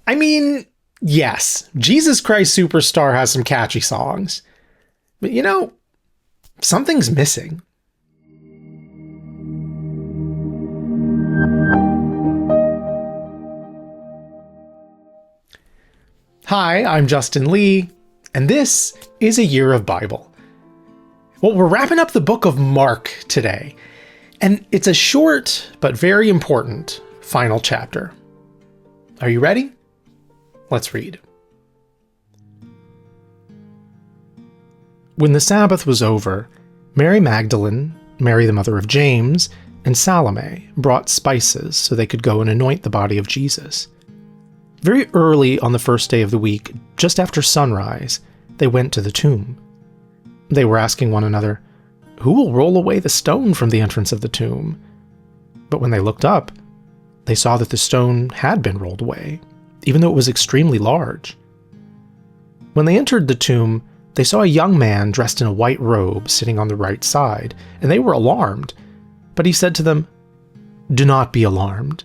I mean, yes, Jesus Christ Superstar has some catchy songs. But something's missing. Hi, I'm Justin Lee, and this is A Year of Bible. Well, we're wrapping up the book of Mark today, and it's a short but very important final chapter. Are you ready? Let's read. When the Sabbath was over, Mary Magdalene, Mary the mother of James, and Salome brought spices so they could go and anoint the body of Jesus. Very early on the first day of the week, just after sunrise, they went to the tomb. They were asking one another, "Who will roll away the stone from the entrance of the tomb?" But when they looked up, they saw that the stone had been rolled away, even though it was extremely large. When they entered the tomb, they saw a young man dressed in a white robe sitting on the right side, and they were alarmed. But he said to them, "Do not be alarmed.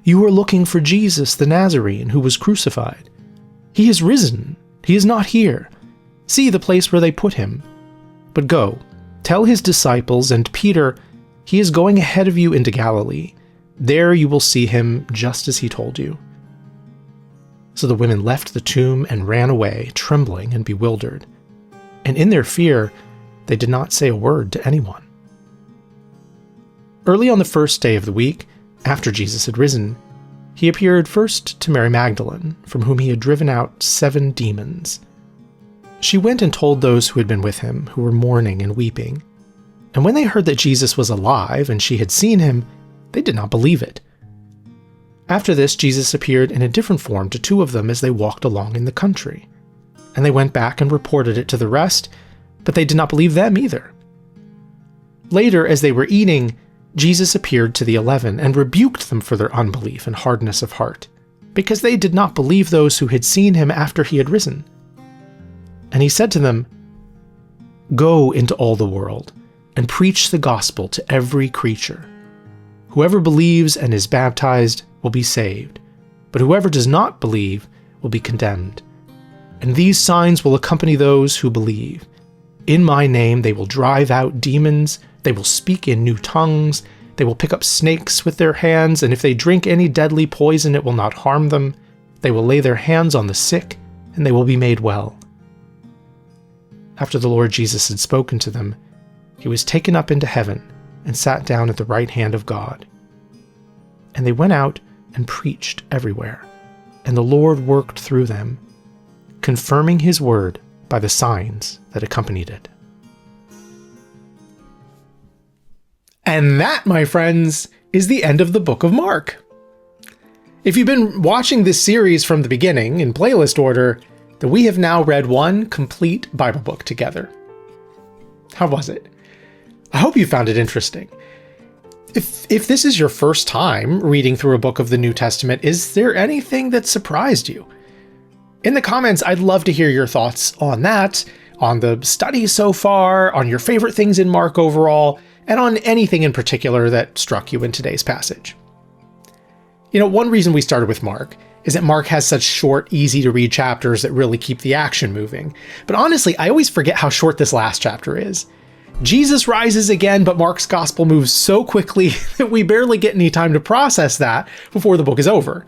You are looking for Jesus the Nazarene who was crucified. He is risen. He is not here. See the place where they put him. But go, tell his disciples and Peter, he is going ahead of you into Galilee. There you will see him just as he told you." So the women left the tomb and ran away, trembling and bewildered. And in their fear, they did not say a word to anyone. Early on the first day of the week, after Jesus had risen, he appeared first to Mary Magdalene, from whom he had driven out 7 demons. She went and told those who had been with him, who were mourning and weeping. And when they heard that Jesus was alive and she had seen him, they did not believe it. After this, Jesus appeared in a different form to 2 of them as they walked along in the country. And they went back and reported it to the rest, but they did not believe them either. Later, as they were eating, Jesus appeared to the 11 and rebuked them for their unbelief and hardness of heart, because they did not believe those who had seen him after he had risen. And he said to them, "Go into all the world and preach the gospel to every creature. Whoever believes and is baptized will be saved, but whoever does not believe will be condemned. And these signs will accompany those who believe. In my name they will drive out demons, they will speak in new tongues, they will pick up snakes with their hands, and if they drink any deadly poison it will not harm them. They will lay their hands on the sick, and they will be made well." After the Lord Jesus had spoken to them, he was taken up into heaven and sat down at the right hand of God. And they went out and preached everywhere, and the Lord worked through them, confirming his word by the signs that accompanied it. And that, my friends, is the end of the book of Mark. If you've been watching this series from the beginning in playlist order, then we have now read one complete Bible book together. How was it? I hope you found it interesting. If this is your first time reading through a book of the New Testament, is there anything that surprised you? In the comments, I'd love to hear your thoughts on that, on the study so far, on your favorite things in Mark overall, and on anything in particular that struck you in today's passage. One reason we started with Mark is that Mark has such short, easy-to-read chapters that really keep the action moving. But honestly, I always forget how short this last chapter is. Jesus rises again, but Mark's gospel moves so quickly that we barely get any time to process that before the book is over.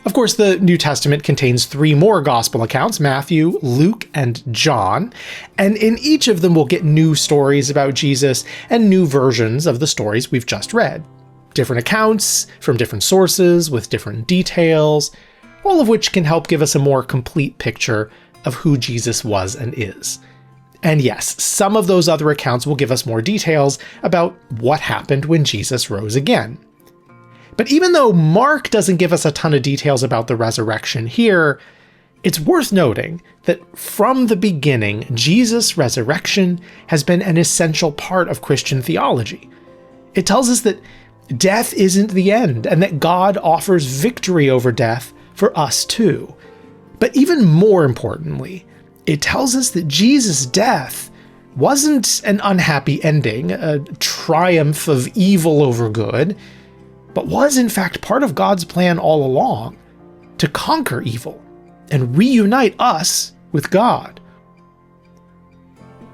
Of course, the New Testament contains 3 more gospel accounts, Matthew, Luke, and John, and in each of them we'll get new stories about Jesus and new versions of the stories we've just read. Different accounts from different sources with different details, all of which can help give us a more complete picture of who Jesus was and is. And yes, some of those other accounts will give us more details about what happened when Jesus rose again. But even though Mark doesn't give us a ton of details about the resurrection here, it's worth noting that from the beginning, Jesus' resurrection has been an essential part of Christian theology. It tells us that death isn't the end, and that God offers victory over death for us too. But even more importantly, it tells us that Jesus' death wasn't an unhappy ending, a triumph of evil over good, but was in fact part of God's plan all along, to conquer evil and reunite us with God.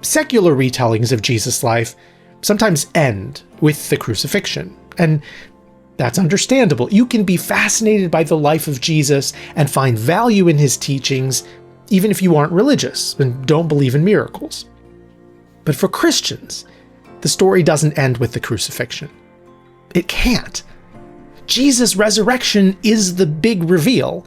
Secular retellings of Jesus' life sometimes end with the crucifixion, and that's understandable. You can be fascinated by the life of Jesus and find value in his teachings, even if you aren't religious and don't believe in miracles. But for Christians, the story doesn't end with the crucifixion. It can't. Jesus' resurrection is the big reveal.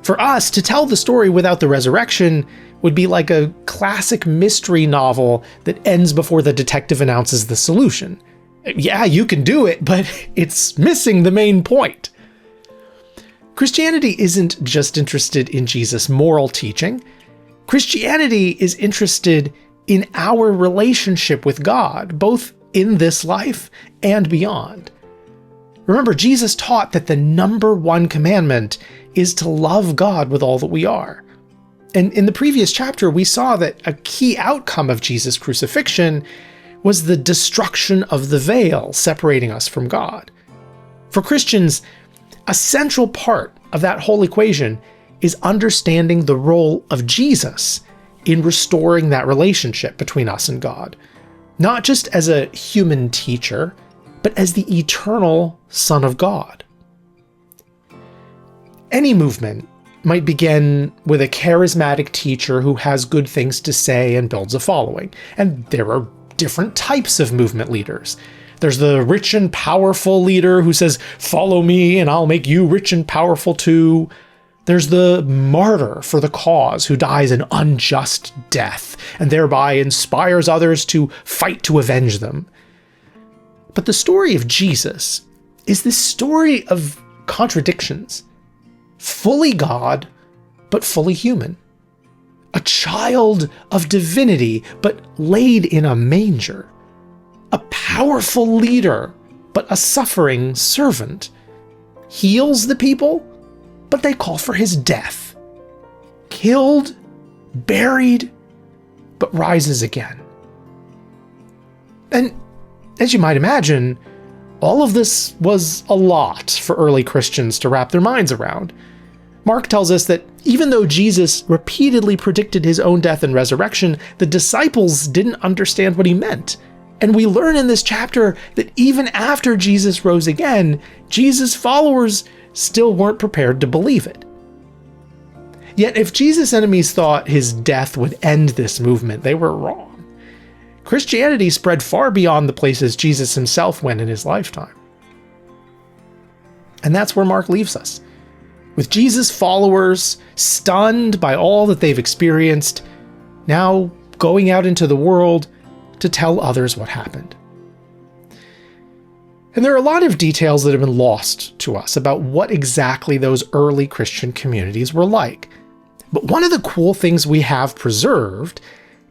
For us, to tell the story without the resurrection would be like a classic mystery novel that ends before the detective announces the solution. Yeah, you can do it, but it's missing the main point. Christianity isn't just interested in Jesus' moral teaching. Christianity is interested in our relationship with God, both in this life and beyond. Remember, Jesus taught that the number one commandment is to love God with all that we are. And in the previous chapter, we saw that a key outcome of Jesus' crucifixion was the destruction of the veil separating us from God. For Christians, a central part of that whole equation is understanding the role of Jesus in restoring that relationship between us and God, not just as a human teacher, but as the eternal Son of God. Any movement might begin with a charismatic teacher who has good things to say and builds a following. And there are different types of movement leaders. There's the rich and powerful leader who says, "Follow me and I'll make you rich and powerful too." There's the martyr for the cause who dies an unjust death and thereby inspires others to fight to avenge them. But the story of Jesus is this story of contradictions. Fully God, but fully human. A child of divinity, but laid in a manger. A powerful leader, but a suffering servant. Heals the people, but they call for his death. Killed, buried, but rises again. And as you might imagine, all of this was a lot for early Christians to wrap their minds around. Mark tells us that even though Jesus repeatedly predicted his own death and resurrection, the disciples didn't understand what he meant. And we learn in this chapter that even after Jesus rose again, Jesus' followers still weren't prepared to believe it. Yet if Jesus' enemies thought his death would end this movement, they were wrong. Christianity spread far beyond the places Jesus himself went in his lifetime. And that's where Mark leaves us, with Jesus' followers stunned by all that they've experienced, now going out into the world to tell others what happened. And there are a lot of details that have been lost to us about what exactly those early Christian communities were like. But one of the cool things we have preserved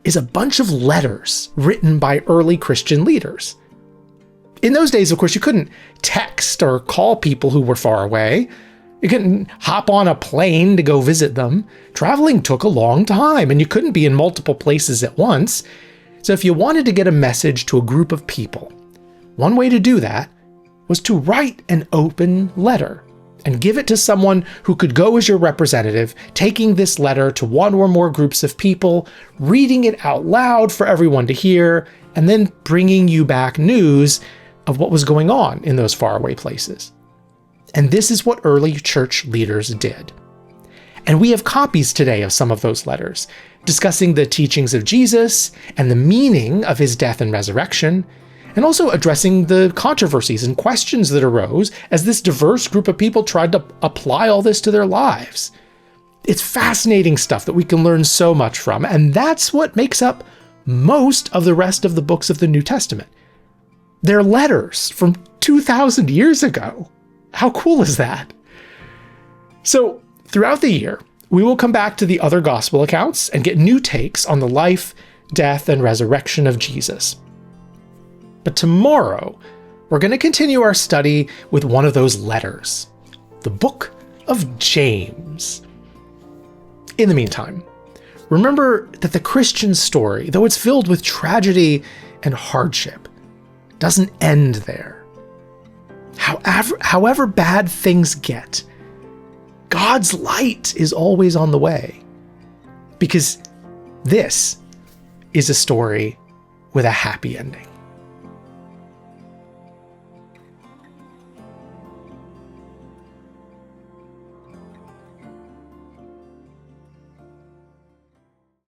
is a bunch of letters written by early Christian leaders. In those days, of course, you couldn't text or call people who were far away. You couldn't hop on a plane to go visit them. Traveling took a long time, and you couldn't be in multiple places at once. So if you wanted to get a message to a group of people, one way to do that was to write an open letter and give it to someone who could go as your representative, taking this letter to one or more groups of people, reading it out loud for everyone to hear, and then bringing you back news of what was going on in those faraway places. And this is what early church leaders did. And we have copies today of some of those letters, discussing the teachings of Jesus and the meaning of his death and resurrection, and also addressing the controversies and questions that arose as this diverse group of people tried to apply all this to their lives. It's fascinating stuff that we can learn so much from, and that's what makes up most of the rest of the books of the New Testament. They're letters from 2,000 years ago. How cool is that? So, throughout the year, we will come back to the other gospel accounts and get new takes on the life, death, and resurrection of Jesus. But tomorrow, we're going to continue our study with one of those letters, the book of James. In the meantime, remember that the Christian story, though it's filled with tragedy and hardship, doesn't end there. However bad things get, God's light is always on the way. Because this is a story with a happy ending.